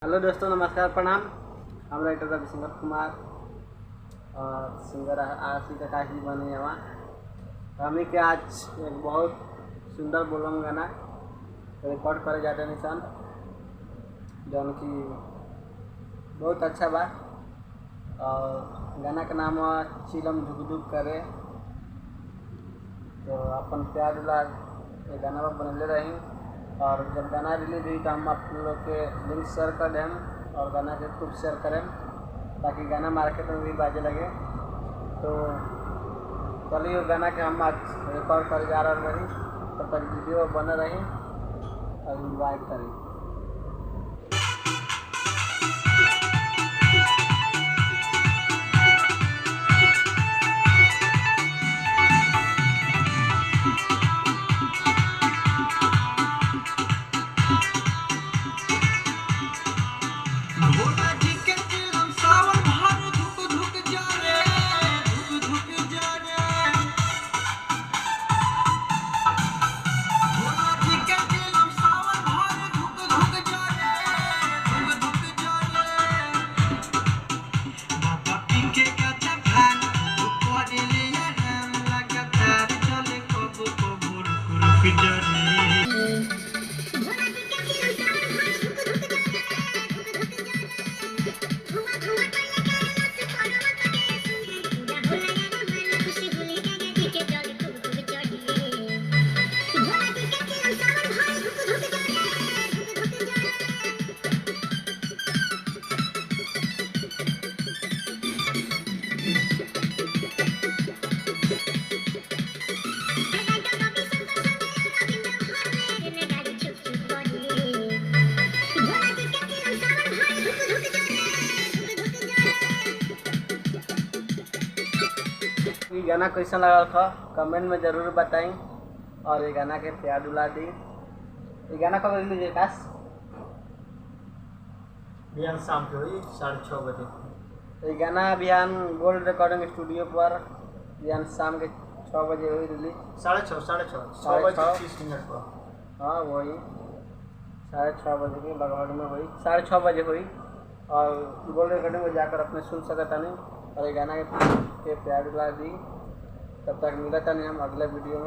Hello दोस्तों, नमस्कार, प्रणाम। हम राइटर रविशंकर कुमार और सिंगर आशिक आकाश जी बने यहाँ हमें के आज एक बहुत सुंदर बोलम गाना रिकॉर्ड करे जाते निशान जौन की बहुत अच्छा बा। और गाना का नाम चिलम धुक धुक करे। तो अपन प्यार दुलार ये गाना पर बनले रही और जब गाना रिलीज हुई तो हम आप लोग के लिंक शेयर कर दें और गाना के खूब शेयर करें ताकि गाना मार्केट में भी बाजे लगे। तो चलिए गाना के हम आज रिकॉर्ड कर जा रहे रही तब तक वीडियो बन रही और इंजॉय करें। ये गाना कैसा लगा था कमेंट में ज़रूर बताएं और ये गाना के प्यार दुला दी। ये गाना कब रिलीज है काश? बिहान शाम के हुई 6:30 बजे। ये गाना बिहान गोल्ड रिकॉर्डिंग स्टूडियो पर बिहान शाम के 6 बजे हुई रिलीज। 6:30 पर। हाँ वही 6:30 बजे के लगभग में हुई, 6:30 बजे हुई और गोल्ड रिकॉर्डिंग में जाकर अपने सुन सकता नहीं। और ये गाना के प्यार दुला दी। तब तक मिलता नहीं हम अगले वीडियो में।